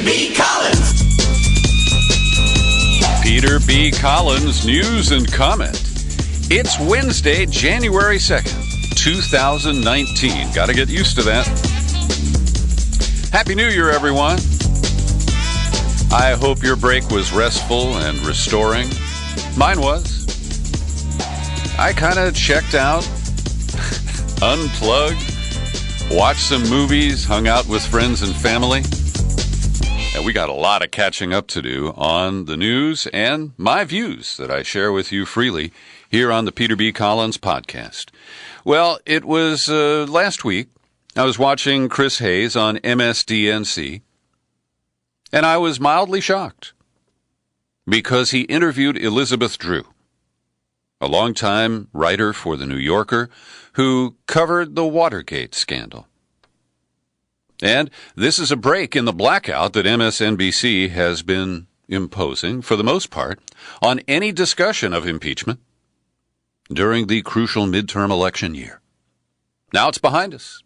B. Collins. Peter B. Collins, news and comment. It's Wednesday, January 2nd, 2019. Got to get used to that. Happy New Year, everyone. I hope your break was restful and restoring. Mine was. I kind of checked out, unplugged, watched some movies, hung out with friends and family. And we got a lot of catching up to do on the news and my views that I share with you freely here on the Peter B. Collins podcast. Well, it was last week. I was watching Chris Hayes on MSDNC, and I was mildly shocked because he interviewed Elizabeth Drew, a longtime writer for The New Yorker who covered the Watergate scandal. And this is a break in the blackout that MSNBC has been imposing, for the most part, on any discussion of impeachment during the crucial midterm election year. Now it's behind us.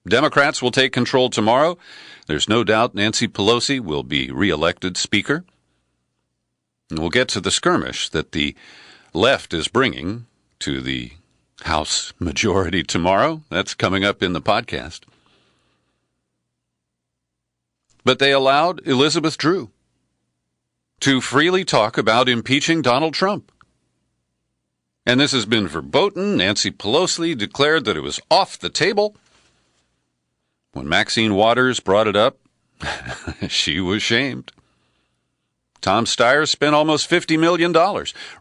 Democrats will take control tomorrow. There's no doubt Nancy Pelosi will be reelected Speaker. And we'll get to the skirmish that the left is bringing to the House majority tomorrow. That's coming up in the podcast. But they allowed Elizabeth Drew to freely talk about impeaching Donald Trump. And this has been verboten. Nancy Pelosi declared that it was off the table. When Maxine Waters brought it up, she was shamed. Tom Steyer spent almost $50 million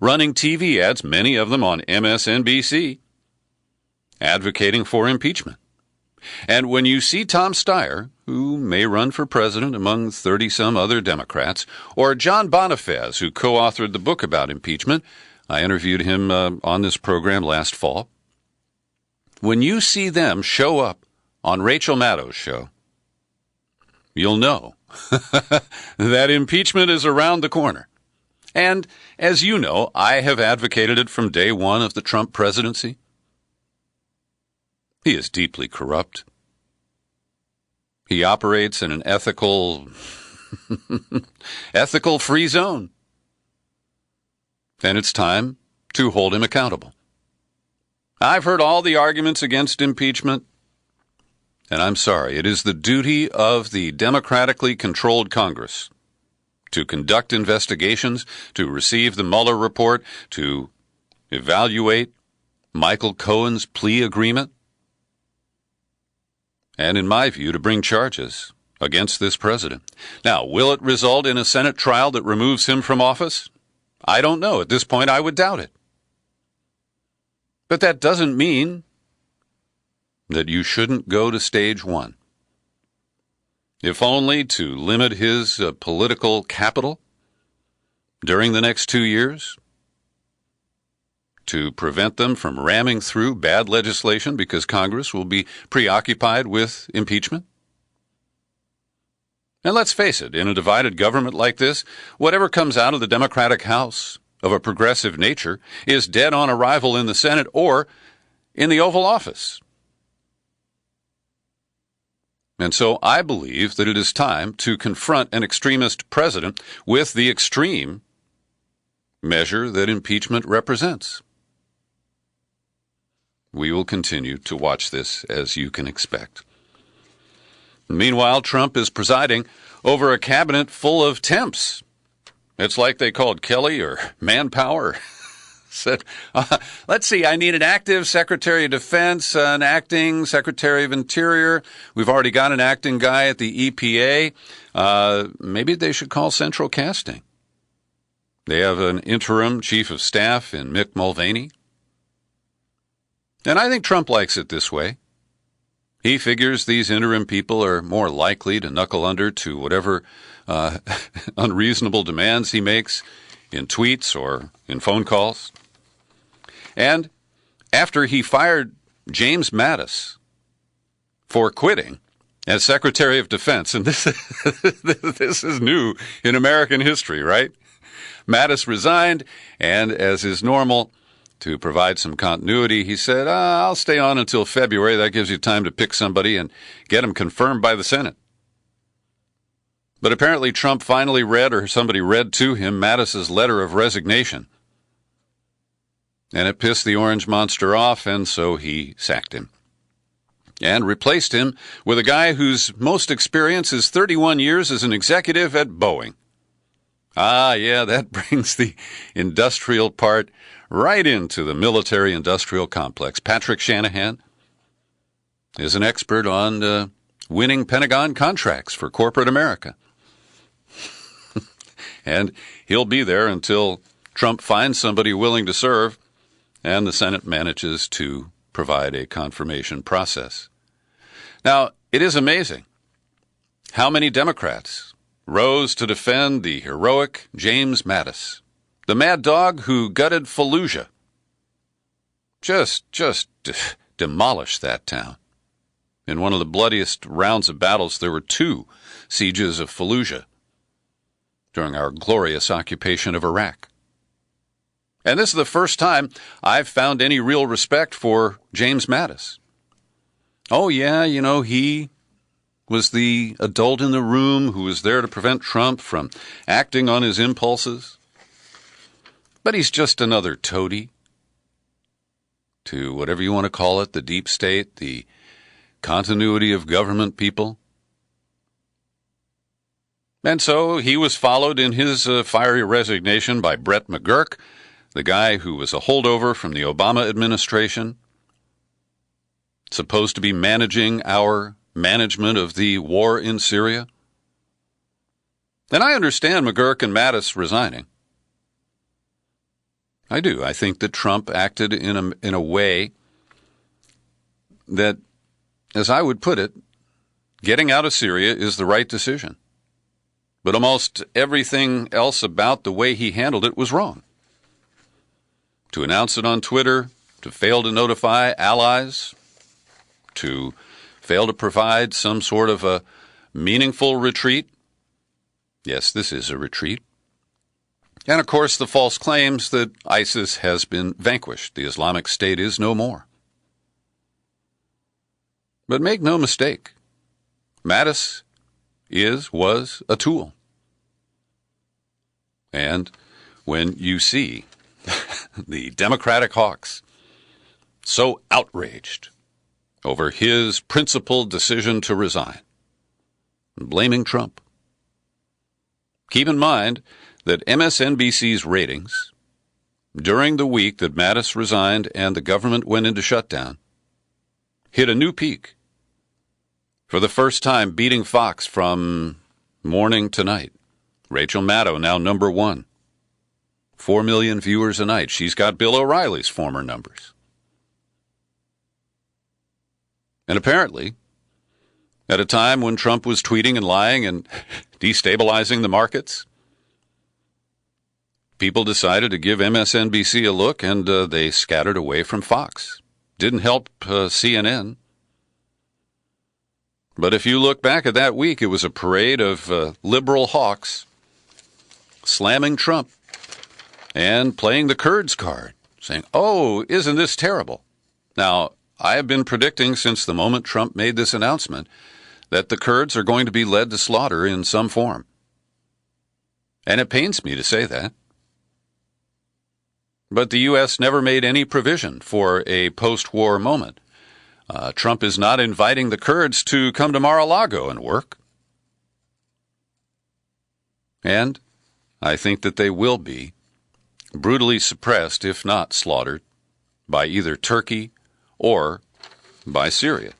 running TV ads, many of them on MSNBC, advocating for impeachment. And when you see Tom Steyer, who may run for president among 30-some other Democrats, or John Bonifaz, who co-authored the book about impeachment, I interviewed him on this program last fall. When you see them show up on Rachel Maddow's show, you'll know that impeachment is around the corner. And as you know, I have advocated it from day one of the Trump presidency. He is deeply corrupt. He operates in an ethical free zone. And it's time to hold him accountable. I've heard all the arguments against impeachment, and I'm sorry, it is the duty of the democratically controlled Congress to conduct investigations, to receive the Mueller report, to evaluate Michael Cohen's plea agreement, and in my view, to bring charges against this president. Now, will it result in a Senate trial that removes him from office? I don't know. At this point, I would doubt it. But that doesn't mean that you shouldn't go to stage one, if only to limit his political capital during the next 2 years, to prevent them from ramming through bad legislation because Congress will be preoccupied with impeachment. And let's face it, in a divided government like this, whatever comes out of the Democratic House of a progressive nature is dead on arrival in the Senate or in the Oval Office. And so I believe that it is time to confront an extremist president with the extreme measure that impeachment represents. We will continue to watch this, as you can expect. Meanwhile, Trump is presiding over a cabinet full of temps. It's like they called Kelly or Manpower. Said, let's see, I need an active Secretary of Defense, an acting Secretary of Interior. We've already got an acting guy at the EPA. Maybe they should call Central Casting. They have an interim chief of staff in Mick Mulvaney. And I think Trump likes it this way. He figures these interim people are more likely to knuckle under to whatever unreasonable demands he makes in tweets or in phone calls. And after he fired James Mattis for quitting as Secretary of Defense, and this is new in American history, right? Mattis resigned, and as is normal, to provide some continuity, he said, I'll stay on until February. That gives you time to pick somebody and get him confirmed by the Senate. But apparently Trump finally read, or somebody read to him, Mattis's letter of resignation. And it pissed the orange monster off, and so he sacked him. And replaced him with a guy whose most experience is 31 years as an executive at Boeing. Ah, yeah, that brings the industrial part right into the military-industrial complex. Patrick Shanahan is an expert on winning Pentagon contracts for corporate America. And he'll be there until Trump finds somebody willing to serve and the Senate manages to provide a confirmation process. Now, it is amazing how many Democrats rose to defend the heroic James Mattis, the mad dog who gutted Fallujah. Just demolished that town. In one of the bloodiest rounds of battles, there were 2 sieges of Fallujah during our glorious occupation of Iraq. And this is the first time I've found any real respect for James Mattis. Oh, yeah, he was the adult in the room who was there to prevent Trump from acting on his impulses. But he's just another toady to whatever you want to call it, the deep state, the continuity of government people. And so he was followed in his fiery resignation by Brett McGurk, the guy who was a holdover from the Obama administration, supposed to be managing our management of the war in Syria. And I understand McGurk and Mattis resigning. I do. I think that Trump acted in a way that, as I would put it, getting out of Syria is the right decision. But almost everything else about the way he handled it was wrong. To announce it on Twitter, to fail to notify allies, to fail to provide some sort of a meaningful retreat. Yes, this is a retreat. And, of course, the false claims that ISIS has been vanquished. The Islamic State is no more. But make no mistake, Mattis was a tool. And when you see the Democratic hawks so outraged over his principled decision to resign, blaming Trump, keep in mind that MSNBC's ratings during the week that Mattis resigned and the government went into shutdown hit a new peak. For the first time, beating Fox from morning to night. Rachel Maddow now number 1. 4 million viewers a night. She's got Bill O'Reilly's former numbers. And apparently, at a time when Trump was tweeting and lying and destabilizing the markets, people decided to give MSNBC a look, and they scattered away from Fox. Didn't help CNN. But if you look back at that week, it was a parade of liberal hawks slamming Trump and playing the Kurds card, saying, oh, isn't this terrible? Now, I have been predicting since the moment Trump made this announcement that the Kurds are going to be led to slaughter in some form. And it pains me to say that. But the U.S. never made any provision for a post-war moment. Trump is not inviting the Kurds to come to Mar-a-Lago and work. And I think that they will be brutally suppressed, if not slaughtered, by either Turkey or by Syria.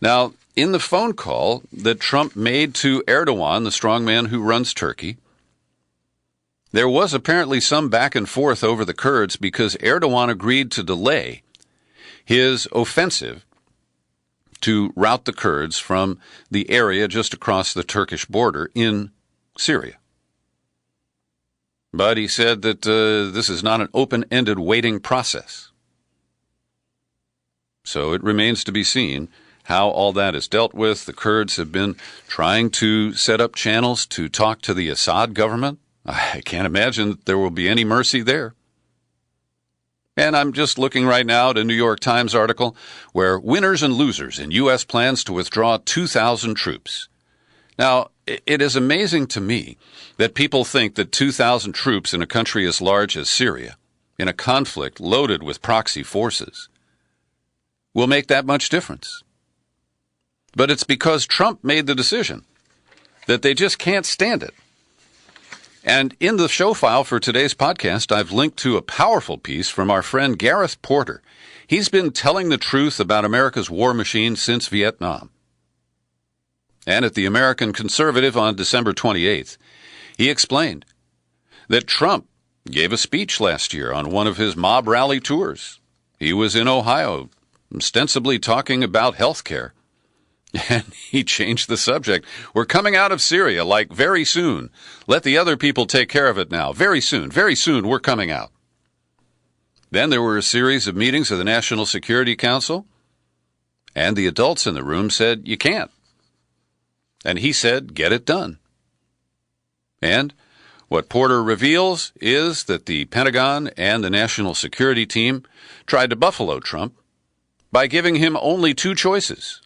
Now, in the phone call that Trump made to Erdogan, the strongman who runs Turkey, there was apparently some back and forth over the Kurds because Erdogan agreed to delay his offensive to rout the Kurds from the area just across the Turkish border in Syria. But he said that this is not an open-ended waiting process. So it remains to be seen how all that is dealt with. The Kurds have been trying to set up channels to talk to the Assad government. I can't imagine that there will be any mercy there. And I'm just looking right now at a New York Times article where winners and losers in U.S. plans to withdraw 2,000 troops. Now, it is amazing to me that people think that 2,000 troops in a country as large as Syria, in a conflict loaded with proxy forces, will make that much difference. But it's because Trump made the decision that they just can't stand it. And in the show file for today's podcast, I've linked to a powerful piece from our friend Gareth Porter. He's been telling the truth about America's war machine since Vietnam. And at the American Conservative on December 28th, he explained that Trump gave a speech last year on one of his mob rally tours. He was in Ohio, ostensibly talking about health care. And he changed the subject. We're coming out of Syria, like very soon. Let the other people take care of it now. Very soon, we're coming out. Then there were a series of meetings of the National Security Council, and the adults in the room said, you can't. And he said, get it done. And what Porter reveals is that the Pentagon and the National Security Team tried to buffalo Trump by giving him only two choices: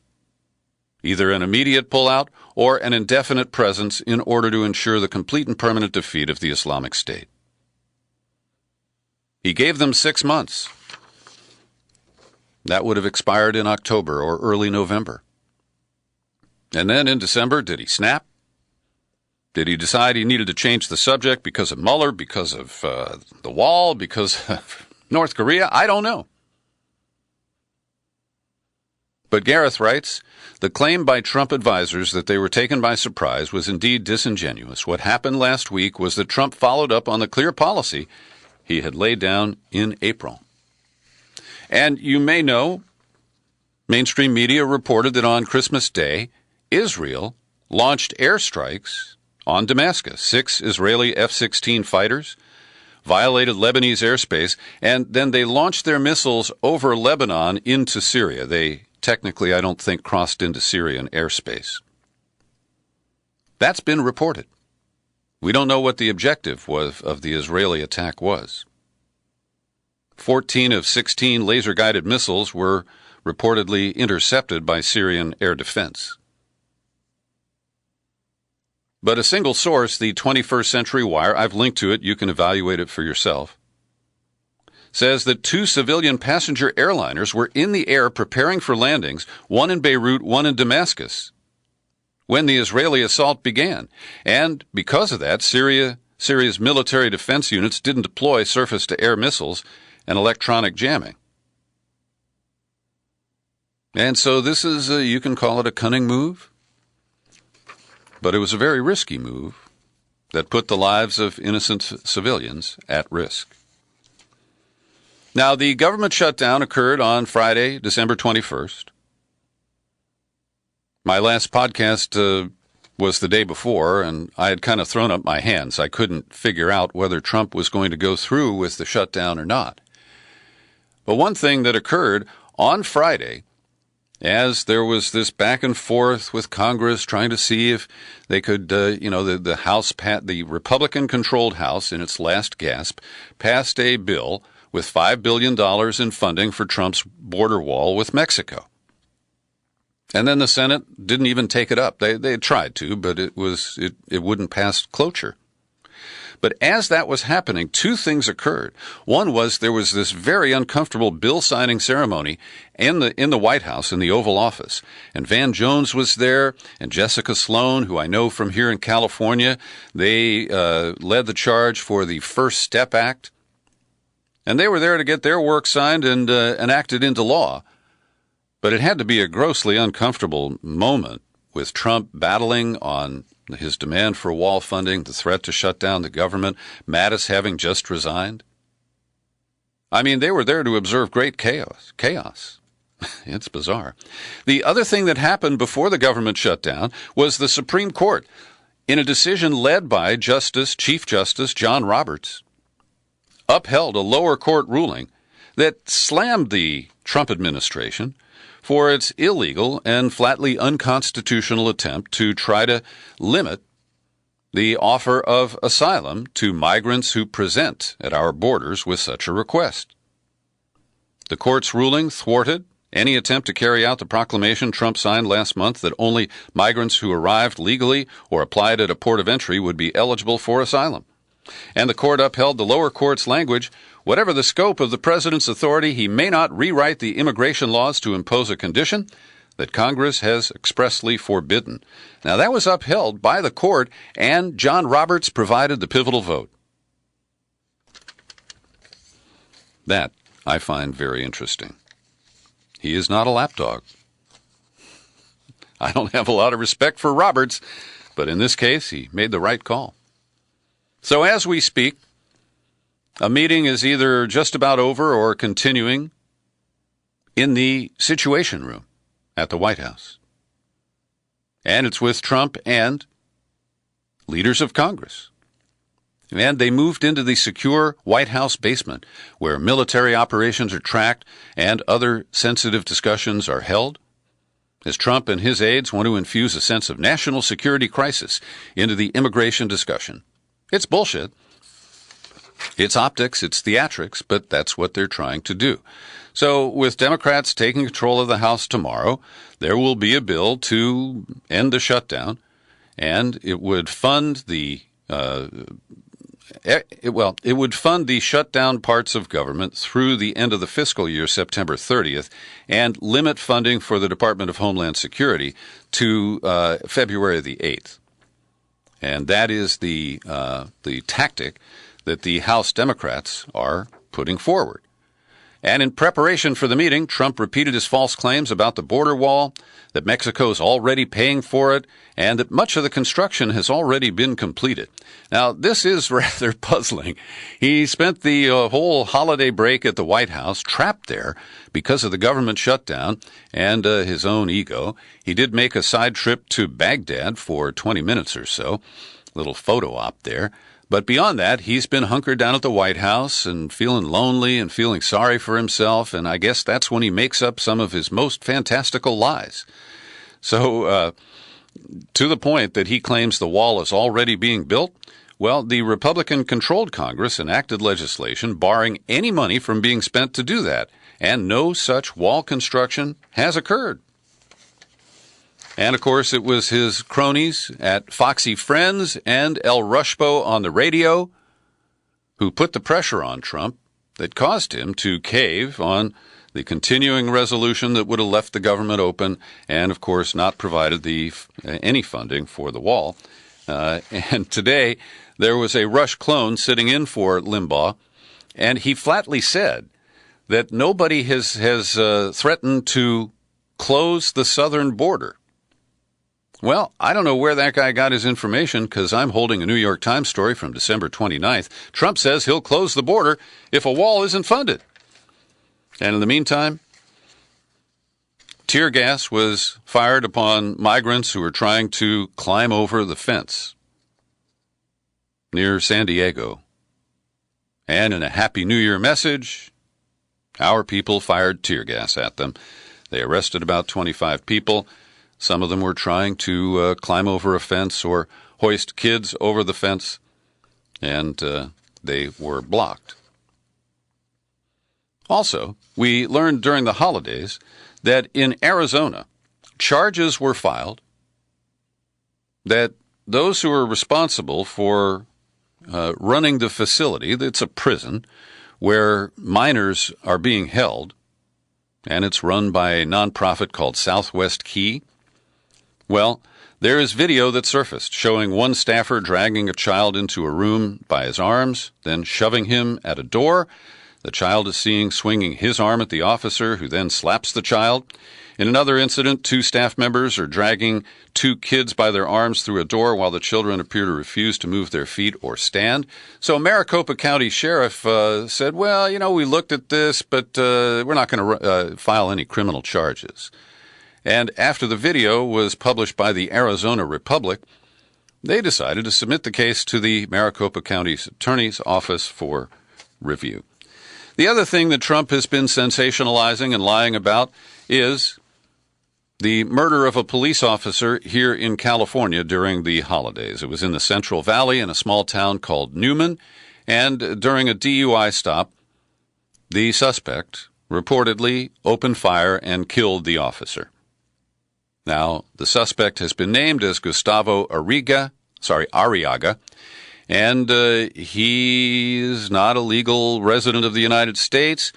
either an immediate pullout or an indefinite presence in order to ensure the complete and permanent defeat of the Islamic State. He gave them 6 months. That would have expired in October or early November. And then in December, did he snap? Did he decide he needed to change the subject because of Mueller, because of the wall, because of North Korea? I don't know. But Gareth writes, the claim by Trump advisors that they were taken by surprise was indeed disingenuous. What happened last week was that Trump followed up on the clear policy he had laid down in April. And you may know, mainstream media reported that on Christmas Day, Israel launched airstrikes on Damascus. 6 Israeli F-16 fighters violated Lebanese airspace, and then they launched their missiles over Lebanon into Syria. They technically, I don't think, crossed into Syrian airspace. That's been reported. We don't know what the objective of the Israeli attack was. 14 of 16 laser-guided missiles were reportedly intercepted by Syrian air defense. But a single source, the 21st Century Wire, I've linked to it, you can evaluate it for yourself, says that 2 civilian passenger airliners were in the air preparing for landings, one in Beirut, one in Damascus, when the Israeli assault began. And because of that, Syria's military defense units didn't deploy surface-to-air missiles and electronic jamming. And so this is, you can call it a cunning move, but it was a very risky move that put the lives of innocent civilians at risk. Now, the government shutdown occurred on Friday, December 21st. My last podcast was the day before, and I had kind of thrown up my hands. I couldn't figure out whether Trump was going to go through with the shutdown or not. But one thing that occurred on Friday, as there was this back and forth with Congress trying to see if they could, the House, the Republican-controlled House in its last gasp, passed a bill with $5 billion in funding for Trump's border wall with Mexico. And then the Senate didn't even take it up. They tried to, but it wouldn't pass cloture. But as that was happening, 2 things occurred. One was there was this very uncomfortable bill signing ceremony in the White House, in the Oval Office. And Van Jones was there, and Jessica Sloan, who I know from here in California. They led the charge for the First Step Act. And they were there to get their work signed and enacted into law. But it had to be a grossly uncomfortable moment with Trump battling on his demand for wall funding, the threat to shut down the government, Mattis having just resigned. I mean, they were there to observe great chaos. It's bizarre. The other thing that happened before the government shutdown was the Supreme Court, in a decision led by Chief Justice John Roberts, upheld a lower court ruling that slammed the Trump administration for its illegal and flatly unconstitutional attempt to try to limit the offer of asylum to migrants who present at our borders with such a request. The court's ruling thwarted any attempt to carry out the proclamation Trump signed last month that only migrants who arrived legally or applied at a port of entry would be eligible for asylum. And the court upheld the lower court's language. Whatever the scope of the president's authority, he may not rewrite the immigration laws to impose a condition that Congress has expressly forbidden. Now, that was upheld by the court, and John Roberts provided the pivotal vote. That I find very interesting. He is not a lapdog. I don't have a lot of respect for Roberts, but in this case, he made the right call. So as we speak, a meeting is either just about over or continuing in the Situation Room at the White House. And it's with Trump and leaders of Congress. And they moved into the secure White House basement, where military operations are tracked and other sensitive discussions are held, as Trump and his aides want to infuse a sense of national security crisis into the immigration discussion. It's bullshit. It's optics, it's theatrics, but that's what they're trying to do. So with Democrats taking control of the House tomorrow, there will be a bill to end the shutdown, and it would fund the shutdown parts of government through the end of the fiscal year, September 30th, and limit funding for the Department of Homeland Security to February the 8th. And that is the tactic that the House Democrats are putting forward. And in preparation for the meeting, Trump repeated his false claims about the border wall, that Mexico is already paying for it, and that much of the construction has already been completed. Now, this is rather puzzling. He spent the whole holiday break at the White House trapped there because of the government shutdown and his own ego. He did make a side trip to Baghdad for 20 minutes or so, little photo op there. But beyond that, he's been hunkered down at the White House and feeling lonely and feeling sorry for himself, and I guess that's when he makes up some of his most fantastical lies. So, to the point that he claims the wall is already being built, well, the Republican-controlled Congress enacted legislation barring any money from being spent to do that, and no such wall construction has occurred. And, of course, it was his cronies at Foxy Friends and El Rushbo on the radio who put the pressure on Trump that caused him to cave on the continuing resolution that would have left the government open and, of course, not provided any funding for the wall. And today there was a Rush clone sitting in for Limbaugh, and he flatly said that nobody has threatened to close the southern border. Well, I don't know where that guy got his information because I'm holding a New York Times story from December 29th. Trump says he'll close the border if a wall isn't funded. And in the meantime, tear gas was fired upon migrants who were trying to climb over the fence near San Diego. And in a Happy New Year message, our people fired tear gas at them. They arrested about 25 people. Some of them were trying to climb over a fence or hoist kids over the fence, and they were blocked. Also, we learned during the holidays that in Arizona, charges were filed that those who are responsible for running the facility, that's a prison where minors are being held, and it's run by a nonprofit called Southwest Key. Well, there is video that surfaced showing one staffer dragging a child into a room by his arms, then shoving him at a door. The child is seen swinging his arm at the officer, who then slaps the child. In another incident, two staff members are dragging two kids by their arms through a door while the children appear to refuse to move their feet or stand. So Maricopa County Sheriff said, well, we looked at this, but we're not going to file any criminal charges. And after the video was published by the Arizona Republic, they decided to submit the case to the Maricopa County Attorney's Office for review. The other thing that Trump has been sensationalizing and lying about is the murder of a police officer here in California during the holidays. It was in the Central Valley in a small town called Newman, and during a DUI stop, the suspect reportedly opened fire and killed the officer. Now, the suspect has been named as Gustavo Arriaga, and he is not a legal resident of the United States.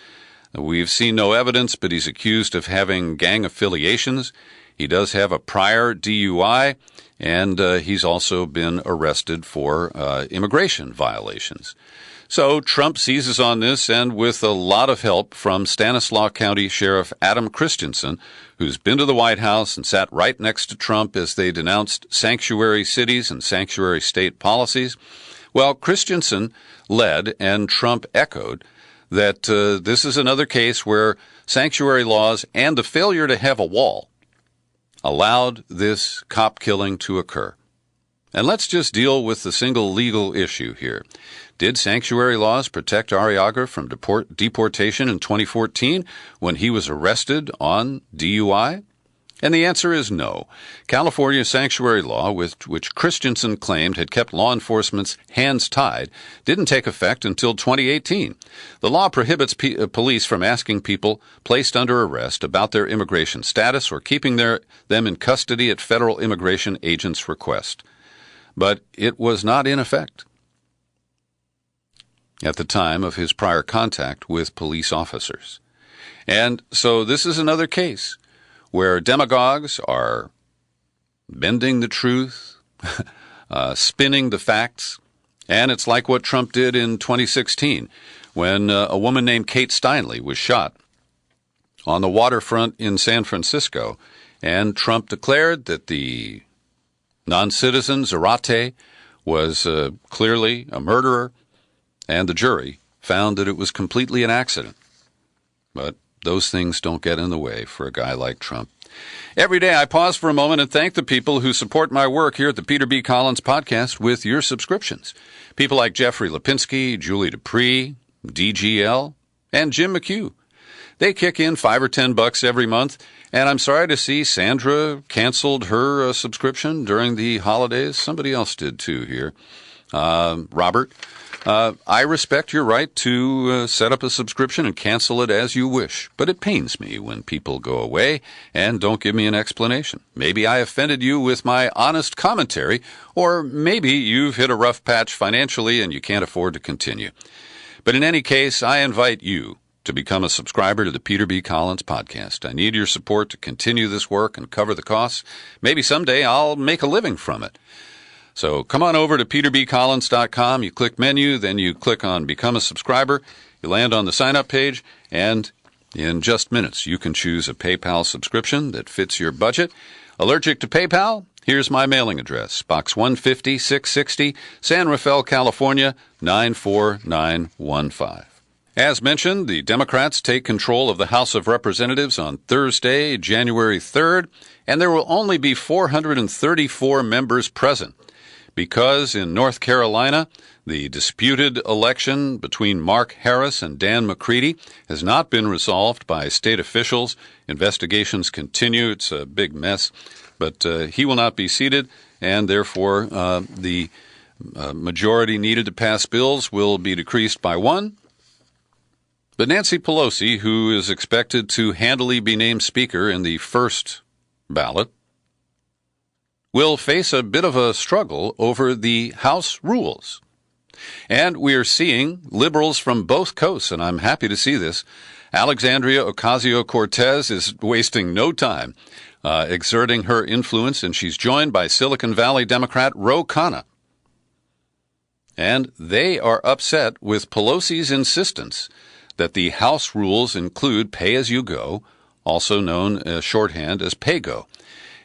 We've seen no evidence, but he's accused of having gang affiliations. He does have a prior DUI, and he's also been arrested for immigration violations. So Trump seizes on this, and with a lot of help from Stanislaus County Sheriff Adam Christensen, who's been to the White House and sat right next to Trump as they denounced sanctuary cities and sanctuary state policies. Well, Christensen led, and Trump echoed, that this is another case where sanctuary laws and the failure to have a wall allowed this cop killing to occur. And let's just deal with the single legal issue here. Did sanctuary laws protect Arriaga from deportation in 2014 when he was arrested on DUI? And the answer is no. California's sanctuary law, which Christensen claimed had kept law enforcement's hands tied, didn't take effect until 2018. The law prohibits police from asking people placed under arrest about their immigration status or keeping them in custody at federal immigration agents' request. But it was not in effect at the time of his prior contact with police officers. And so this is another case where demagogues are bending the truth, spinning the facts, and it's like what Trump did in 2016 when a woman named Kate Steinle was shot on the waterfront in San Francisco, and Trump declared that the non-citizen Zarate was clearly a murderer, and the jury found that it was completely an accident. But those things don't get in the way for a guy like Trump. Every day I pause for a moment and thank the people who support my work here at the Peter B. Collins Podcast with your subscriptions. People like Jeffrey Lipinski, Julie Dupree, DGL, and Jim McHugh. They kick in $5 or $10 every month, and I'm sorry to see Sandra canceled her subscription during the holidays. Somebody else did too here. Robert. I respect your right to set up a subscription and cancel it as you wish, but it pains me when people go away and don't give me an explanation. Maybe I offended you with my honest commentary, or maybe you've hit a rough patch financially and you can't afford to continue. But in any case, I invite you to become a subscriber to the Peter B. Collins Podcast. I need your support to continue this work and cover the costs. Maybe someday I'll make a living from it. So come on over to peterbcollins.com. You click menu, then you click on Become a Subscriber. You land on the sign-up page, and in just minutes, you can choose a PayPal subscription that fits your budget. Allergic to PayPal? Here's my mailing address, Box 150, 660, San Rafael, California, 94915. As mentioned, the Democrats take control of the House of Representatives on Thursday, January 3rd, and there will only be 434 members present, because in North Carolina, the disputed election between Mark Harris and Dan McCready has not been resolved by state officials. Investigations continue. It's a big mess, but he will not be seated, and therefore the majority needed to pass bills will be decreased by one. But Nancy Pelosi, who is expected to handily be named Speaker in the first ballot, will face a bit of a struggle over the House rules. And we are seeing liberals from both coasts, and I'm happy to see this. Alexandria Ocasio-Cortez is wasting no time exerting her influence, and she's joined by Silicon Valley Democrat Ro Khanna. And they are upset with Pelosi's insistence that the House rules include pay-as-you-go, also known as shorthand as pay-go.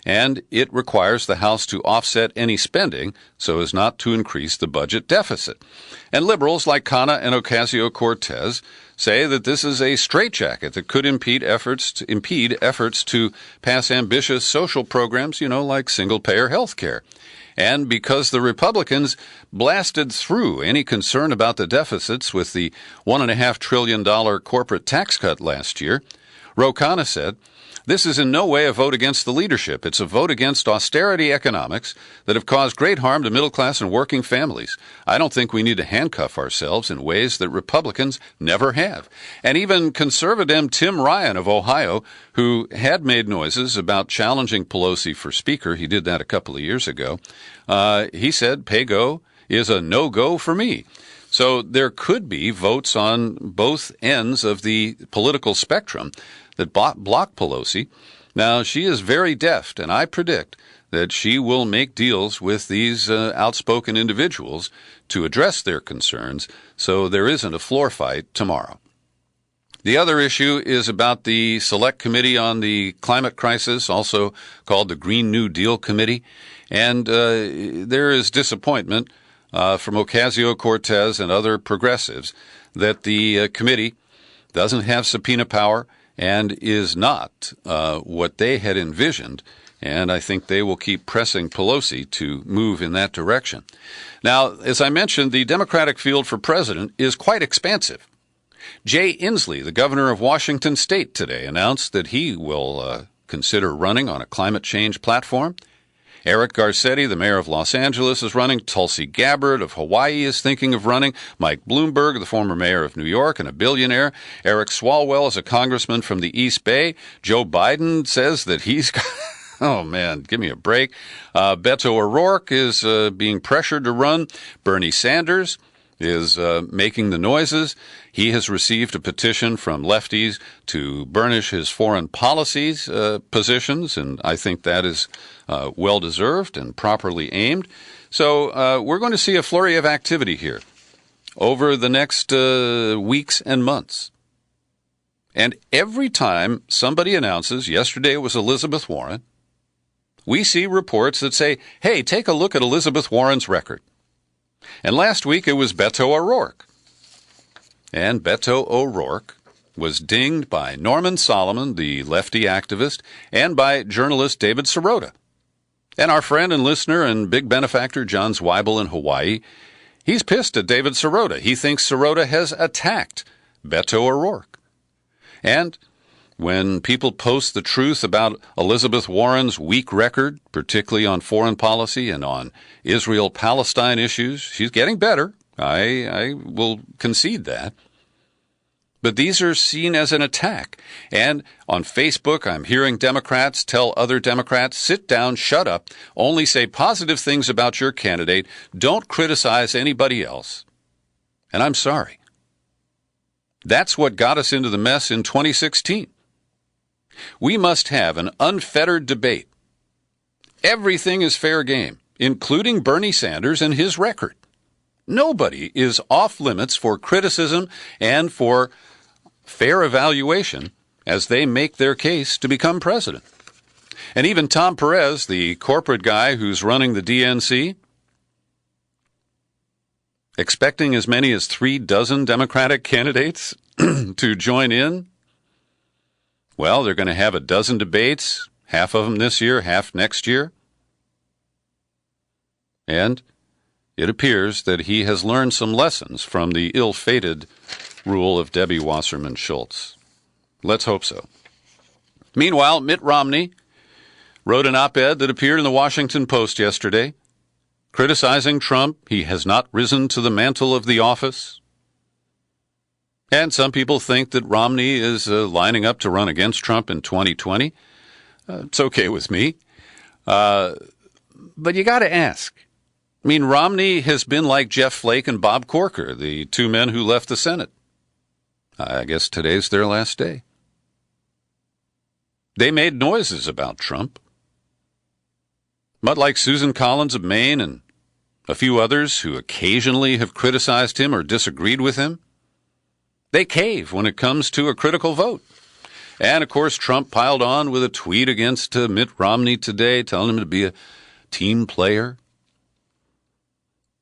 And it requires the House to offset any spending so as not to increase the budget deficit. And liberals like Khanna and Ocasio-Cortez say that this is a straitjacket that could impede efforts to pass ambitious social programs, like single-payer health care. And because the Republicans blasted through any concern about the deficits with the $1.5 trillion corporate tax cut last year, Ro Khanna said, "This is in no way a vote against the leadership. It's a vote against austerity economics that have caused great harm to middle-class and working families. I don't think we need to handcuff ourselves in ways that Republicans never have." And even conservative Tim Ryan of Ohio, who had made noises about challenging Pelosi for Speaker, he did that a couple of years ago, he said, "Pay-go is a no-go for me." So there could be votes on both ends of the political spectrum that block Pelosi. Now, she is very deft, and I predict that she will make deals with these outspoken individuals to address their concerns, so there isn't a floor fight tomorrow. The other issue is about the Select Committee on the Climate Crisis, also called the Green New Deal Committee, and there is disappointment from Ocasio-Cortez and other progressives that the committee doesn't have subpoena power and is not what they had envisioned, and I think they will keep pressing Pelosi to move in that direction. Now, as I mentioned, the Democratic field for president is quite expansive. Jay Inslee, the governor of Washington State, today announced that he will consider running on a climate change platform. Eric Garcetti, the mayor of Los Angeles, is running. Tulsi Gabbard of Hawaii is thinking of running. Mike Bloomberg, the former mayor of New York and a billionaire. Eric Swalwell is a congressman from the East Bay. Joe Biden says that he's oh, man, give me a break. Beto O'Rourke is being pressured to run. Bernie Sanders is making the noises. He has received a petition from lefties to burnish his foreign policies positions, and I think that is well-deserved and properly aimed. So we're going to see a flurry of activity here over the next weeks and months. And every time somebody announces, yesterday it was Elizabeth Warren, we see reports that say, hey, take a look at Elizabeth Warren's record. And last week it was Beto O'Rourke. And Beto O'Rourke was dinged by Norman Solomon, the lefty activist, and by journalist David Sirota. And our friend and listener and big benefactor John Zweibel in Hawaii, he's pissed at David Sirota. He thinks Sirota has attacked Beto O'Rourke. And when people post the truth about Elizabeth Warren's weak record, particularly on foreign policy and on Israel-Palestine issues, she's getting better. I will concede that. But these are seen as an attack. And on Facebook, I'm hearing Democrats tell other Democrats, sit down, shut up, only say positive things about your candidate, don't criticize anybody else. And I'm sorry. That's what got us into the mess in 2016. We must have an unfettered debate. Everything is fair game, including Bernie Sanders and his record. Nobody is off limits for criticism and for fair evaluation as they make their case to become president. And even Tom Perez, the corporate guy who's running the DNC, expecting as many as 36 Democratic candidates to join in. Well, they're going to have 12 debates, half of them this year, half next year. And it appears that he has learned some lessons from the ill-fated rule of Debbie Wasserman Schultz. Let's hope so. Meanwhile, Mitt Romney wrote an op-ed that appeared in the Washington Post yesterday, criticizing Trump. He has not risen to the mantle of the office. And some people think that Romney is lining up to run against Trump in 2020. It's okay with me. But you got to ask. I mean, Romney has been like Jeff Flake and Bob Corker, the two men who left the Senate. I guess today's their last day. They made noises about Trump. But like Susan Collins of Maine and a few others who occasionally have criticized him or disagreed with him, they cave when it comes to a critical vote. And, of course, Trump piled on with a tweet against Mitt Romney today, telling him to be a team player.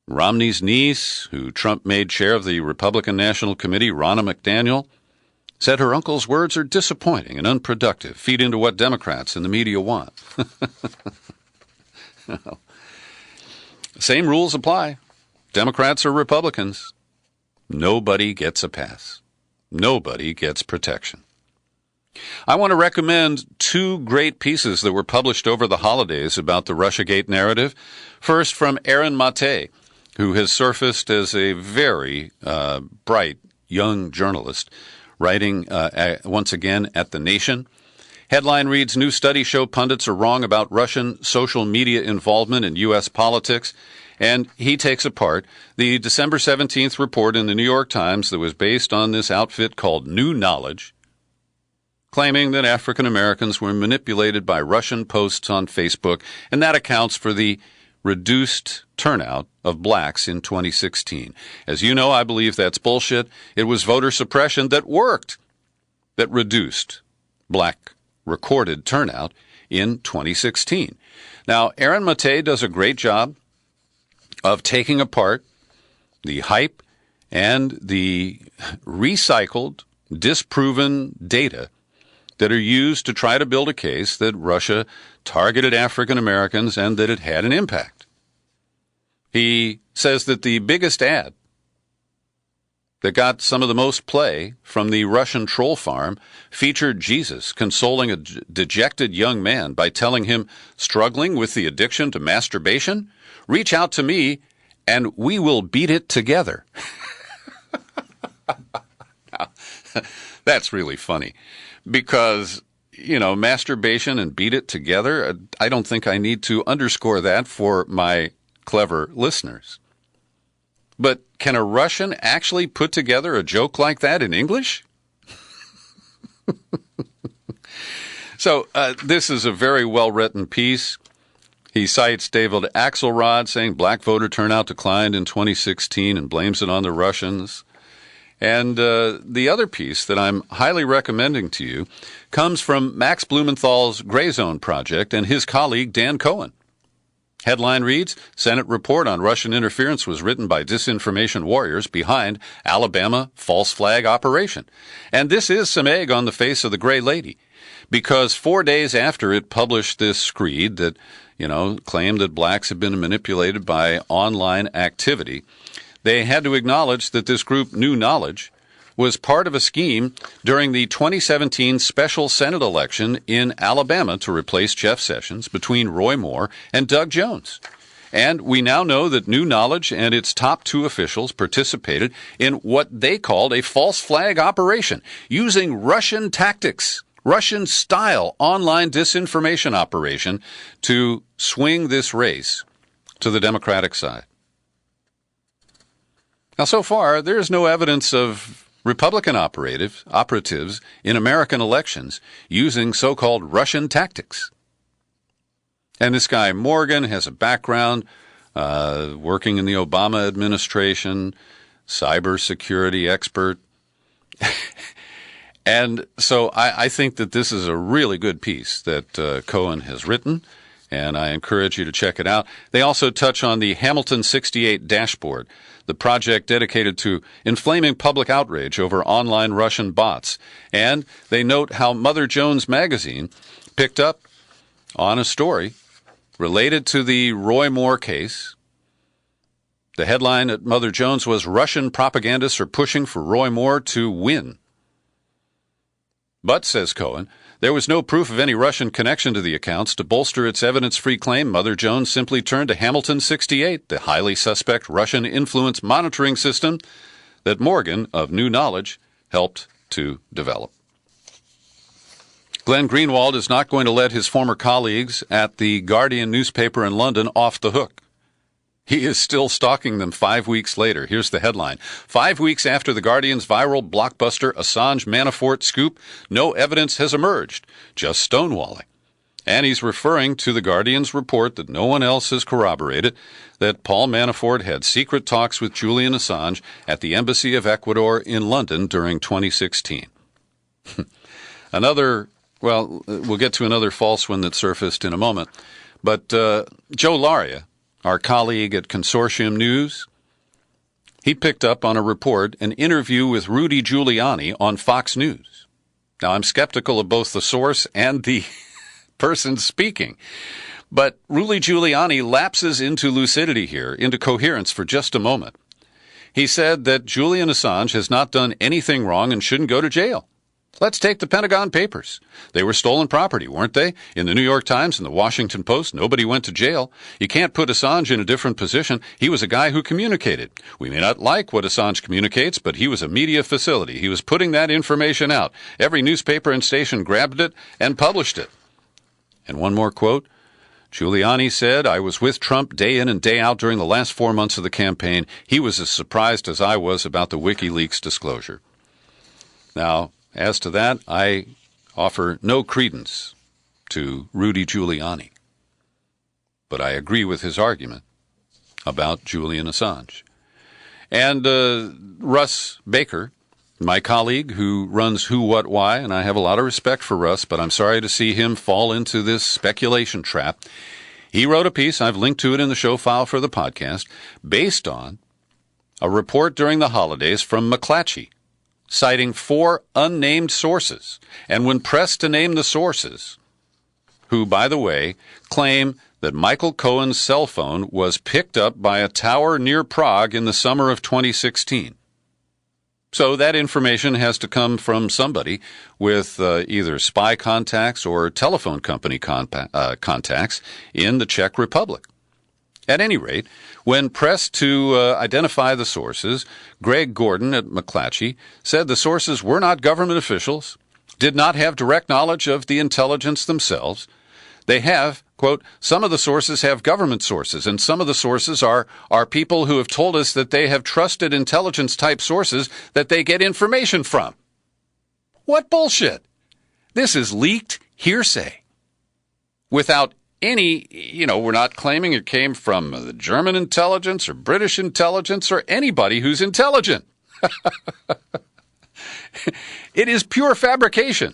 Romney's niece, who Trump made chair of the Republican National Committee, Ronna McDaniel, said her uncle's words are disappointing and unproductive, feed into what Democrats and the media want. Same rules apply. Democrats or Republicans. Nobody gets a pass. Nobody gets protection. I want to recommend two great pieces that were published over the holidays about the Russiagate narrative. First, from Aaron Matei, who has surfaced as a very bright young journalist, writing once again at The Nation. Headline reads, "New studies show pundits are wrong about Russian social media involvement in U.S. politics." And he takes apart the December 17th report in the New York Times that was based on this outfit called New Knowledge, claiming that African Americans were manipulated by Russian posts on Facebook, and that accounts for the reduced turnout of blacks in 2016. As you know, I believe that's bullshit. It was voter suppression that worked, that reduced black recorded turnout in 2016. Now, Aaron Matei does a great job of taking apart the hype and the recycled, disproven data that are used to try to build a case that Russia targeted African Americans and that it had an impact. He says that the biggest ad that got some of the most play from the Russian troll farm featured Jesus consoling a dejected young man by telling him, struggling with the addiction to masturbation, reach out to me and we will beat it together. Now, that's really funny because, masturbation and beat it together, I don't think I need to underscore that for my clever listeners. But can a Russian actually put together a joke like that in English? So this is a very well-written piece. He cites David Axelrod saying black voter turnout declined in 2016 and blames it on the Russians. And the other piece that I'm highly recommending to you comes from Max Blumenthal's Gray Zone Project and his colleague Dan Cohen. Headline reads, Senate report on Russian interference was written by disinformation warriors behind Alabama false flag operation. And this is some egg on the face of the Gray Lady, because 4 days after it published this screed that, claimed that blacks had been manipulated by online activity, they had to acknowledge that this group, New Knowledge, was part of a scheme during the 2017 special Senate election in Alabama to replace Jeff Sessions between Roy Moore and Doug Jones. And we now know that New Knowledge and its top two officials participated in what they called a false flag operation, using Russian tactics, Russian-style online disinformation operation to swing this race to the Democratic side. Now, so far, there is no evidence of Republican operatives in American elections using so-called Russian tactics. And this guy Morgan has a background working in the Obama administration, cybersecurity expert. And so I think that this is a really good piece that Cohen has written, and I encourage you to check it out. They also touch on the Hamilton 68 dashboard, the project dedicated to inflaming public outrage over online Russian bots. And they note how Mother Jones magazine picked up on a story related to the Roy Moore case. The headline at Mother Jones was, Russian propagandists are pushing for Roy Moore to win. But, says Cohen, there was no proof of any Russian connection to the accounts. To bolster its evidence-free claim, Mother Jones simply turned to Hamilton 68, the highly suspect Russian influence monitoring system that Morgan of New Knowledge helped to develop. Glenn Greenwald is not going to let his former colleagues at the Guardian newspaper in London off the hook. He is still stalking them 5 weeks later. Here's the headline. 5 weeks after the Guardian's viral blockbuster Assange Manafort scoop, no evidence has emerged, just stonewalling. And he's referring to the Guardian's report that no one else has corroborated, that Paul Manafort had secret talks with Julian Assange at the Embassy of Ecuador in London during 2016. We'll get to another false one that surfaced in a moment. But Joe Laria, our colleague at Consortium News, he picked up on a report, an interview with Rudy Giuliani on Fox News. Now, I'm skeptical of both the source and the person speaking, but Rudy Giuliani lapses into lucidity here, into coherence for just a moment. He said that Julian Assange has not done anything wrong and shouldn't go to jail. Let's take the Pentagon Papers. They were stolen property, weren't they? In the New York Times and the Washington Post, nobody went to jail. You can't put Assange in a different position. He was a guy who communicated. We may not like what Assange communicates, but he was a media facility. He was putting that information out. Every newspaper and station grabbed it and published it. And one more quote. Giuliani said, I was with Trump day in and day out during the last 4 months of the campaign. He was as surprised as I was about the WikiLeaks disclosure. Now, as to that, I offer no credence to Rudy Giuliani. But I agree with his argument about Julian Assange. And Russ Baker, my colleague who runs Who, What, Why, and I have a lot of respect for Russ, but I'm sorry to see him fall into this speculation trap. He wrote a piece, I've linked to it in the show file for the podcast, based on a report during the holidays from McClatchy, citing 4 unnamed sources. And when pressed to name the sources, who, by the way, claim that Michael Cohen's cell phone was picked up by a tower near Prague in the summer of 2016. So that information has to come from somebody with either spy contacts or telephone company contacts in the Czech Republic. At any rate, when pressed to identify the sources, Greg Gordon at McClatchy said the sources were not government officials, did not have direct knowledge of the intelligence themselves. They have, quote, some of the sources have government sources, and some of the sources are people who have told us that they have trusted intelligence-type sources that they get information from. What bullshit! This is leaked hearsay. Without any, we're not claiming it came from the German intelligence or British intelligence or anybody who's intelligent. It is pure fabrication.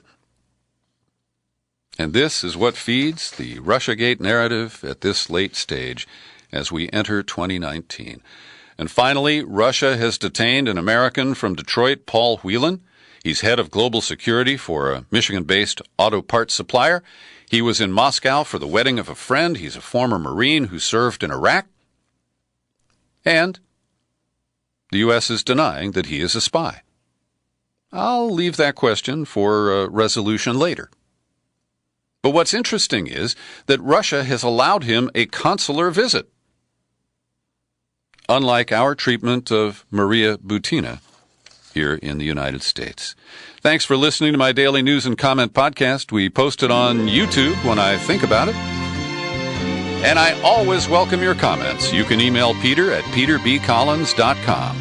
And this is what feeds the Russiagate narrative at this late stage as we enter 2019. And finally, Russia has detained an American from Detroit, Paul Whelan. He's head of global security for a Michigan-based auto parts supplier. He was in Moscow for the wedding of a friend. He's a former Marine who served in Iraq. And the U.S. is denying that he is a spy. I'll leave that question for resolution later. But what's interesting is that Russia has allowed him a consular visit, unlike our treatment of Maria Butina here in the United States. Thanks for listening to my daily news and comment podcast. We post it on YouTube when I think about it. And I always welcome your comments. You can email Peter at peterbcollins.com.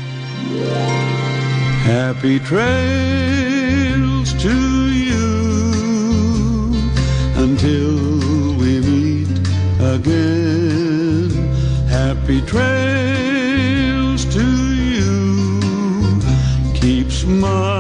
Happy trails to you until we meet again. Happy trails to you. Keep smiling.